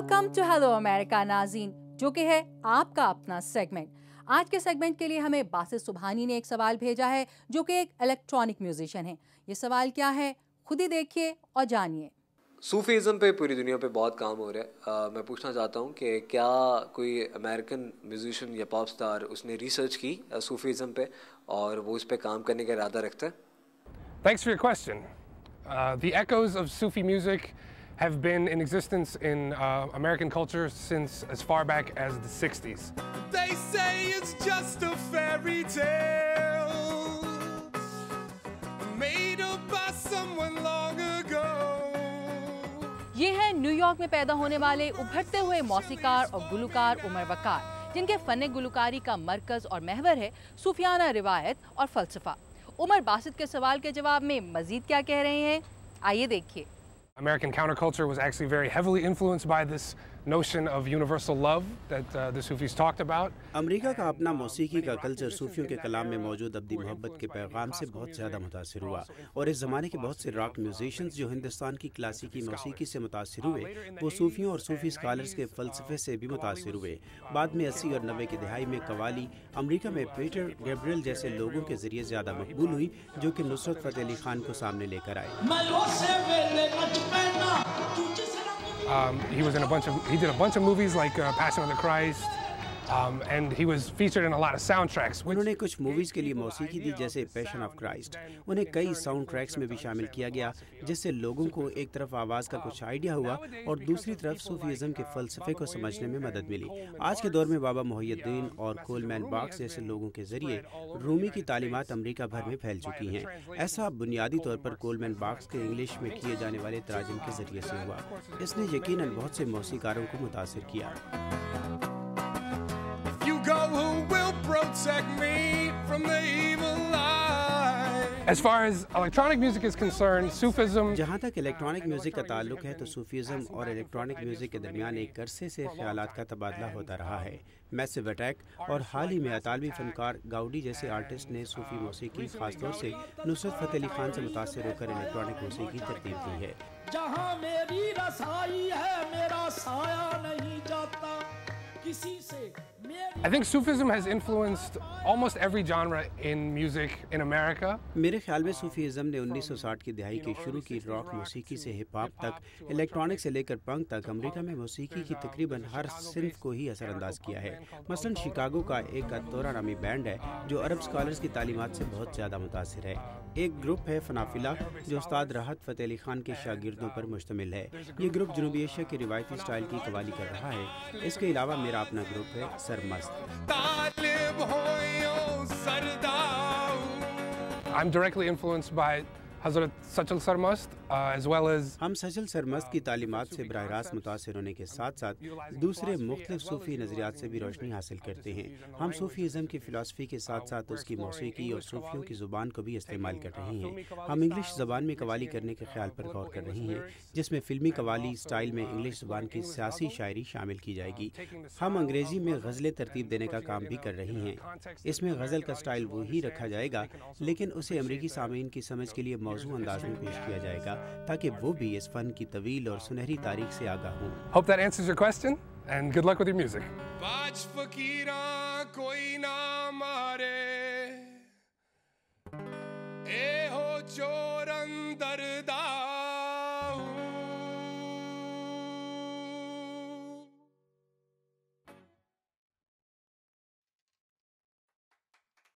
Welcome to hello America नाज़रीन, जो कि है आपका अपना सेगमेंट। आज के सेगमेंट के लिए हमें बासित सुबहानी ने एक सवाल भेजा है, जो कि एक इलेक्ट्रॉनिक म्यूजिशियन है। ये सवाल क्या है, खुद ही देखिए और जानिए। सूफीज़म पे पूरी दुनिया पे बहुत काम हो रहा है। मैं पूछना चाहता हूँ कि क्या कोई अमेरिकन म्यूजिशियन या पॉप स्टार उसने रिसर्च की सूफीज़म पे और वो उस पे काम करने का इरादा रखता है? Thanks for your question. The echoes of Sufi music have been in existence in American culture since as far back as the 60s. They say it's just a fairy tale made up by someone long ago. ये है New York में पैदा होने वाले उभरते हुए मौसीकार और गुलकार उमर वकार, जिनके फ़न गुलकारी का मरकज़ और महवर है सूफियाना रिवायत और फ़लसफ़ा। उमर बासित के सवाल के जवाब में मज़ीद क्या कह रहे हैं, आइए देखिए। American counterculture was actually very heavily influenced by this notion of universal love that the Sufis talked about. America का अपना मौसीकी का कल्चर सूफियों के कलाम में मौजूद अब्दी मोहब्बत के पैगाम से बहुत ज़्यादा मुतासिर हुआ, और इस ज़माने के बहुत से रॉक म्यूजिशियंस जो हिंदुस्तान की क्लासिकी मौसीकी से मुतासिर हुए, वो सूफियों और सूफी स्कॉलर्स के फ़लसफ़े से भी मुतासिर हुए। बाद में 80 और 90 की दहाई में कवाली अमेरिका में पीटर गैब्रियल जैसे लोगों के ज़रिए ज़्यादा मकबूल हुई, जो कि नुसरत फ़तेह अली खान को सामने लेकर आए। He did a bunch of movies like Passion of the Christ, and he was featured in a lot of soundtracks. उन्होंने कुछ मूवीज़ के लिए मौसीकी दी, जैसे पैशन ऑफ क्राइस्ट। उन्हें कई साउंड ट्रैक्स में भी शामिल किया गया, जिससे लोगों को एक तरफ आवाज़ का कुछ आइडिया हुआ और दूसरी तरफ सूफीज़म के फ़लसफ़े को समझने में मदद मिली। आज के दौर में बाबा मुहियुद्दीन और कोलमैन बॉक्स जैसे लोगों के ज़रिए रूमी की तालीमात अमेरिका भर में फैल चुकी हैं। ऐसा बुनियादी तौर पर कोलमैन बॉक्स के इंग्लिश में किए जाने वाले तराजुम के ज़रिए से हुआ। इसने यकीनन बहुत से मौसीकारों को मुतासिर किया। Go who will protect me from the evil eye. As far as electronic music is concerned, Sufism. जहाँ तक इलेक्ट्रॉनिक म्यूजिक का ताल्लुक है, तो सूफीज़म और इलेक्ट्रॉनिक म्यूजिक के दरमियान एक अरसे से ख्यालात का तबादला होता रहा है। मैसिव अटैक और हाल ही में अतालवी फनकार गाउडी जैसे आर्टिस्ट ने सूफी मौसीकी, खासतौर से नुसरत फ़तेह अली खान से मुतासिर होकर इलेक्ट्रॉनिक मौसीकी तरतीब दी है। जहाँ मेरी रसाई है, मेरा साया नहीं जाता किसी से। I think Sufism has influenced almost every genre in music in America. मेरे ख्याल में सूफीज़म ने 1960 की दहाई की शुरू की रॉक मौसीकी से हिप हॉप तक, इलेक्ट्रॉनिक से लेकर पंक तक अमेरिका में मौसीकी की तकरीबन हर सिंफ को ही असरअंदाज किया है। मसलन शिकागो का एक अतोरा नामी बैंड है, जो अरब स्कॉलर्स की तालीमात से बहुत ज़्यादा मुतासिर है। एक ग्रुप है फनाफिला, जो उस्ताद राहत फ़तेह अली खान के शागिर्दों पर मुश्तमिल है। ये ग्रुप जनूबी एशिया की रिवायती स्टाइल की कवाली कर रहा है। इसके अलावा मेरा अपना ग्रुप है Sarmast. I'm directly influenced by Hazrat Sachal Sarmast, as well as हम सचल सरमस्त की तालीमात से बराह रास्त मुतासिर होने के साथ साथ दूसरे मुख्तलिफ सूफ़ी नज़रियात से भी रोशनी हासिल करते हैं। हम सूफीज़म की फ़िलासफ़ी के साथ साथ उसकी मौसीकी और सूफियों की ज़ुबान को भी इस्तेमाल कर रहे हैं। हम इंग्लिश ज़बान में कवाली करने के ख्याल पर गौर कर रहे हैं, जिसमें फ़िल्मी कवाली स्टाइल में इंग्लिश ज़बान की सियासी शायरी शामिल की जाएगी। हम अंग्रेज़ी में गज़लें तरतीब देने का काम भी कर रहे हैं। इसमें गज़ल का स्टाइल वही रखा जाएगा, लेकिन उसे अमरीकी सामीन की समझ के लिए मौजू अंदाज में पेश किया जाएगा, ताकि वो भी इस फन की तवील और सुनहरी तारीख से आगाह हों। Hope that answers your question, and good luck with your music. बाज फकीरा कोई ना मारे, ए हो चोर अंदर दाऊ।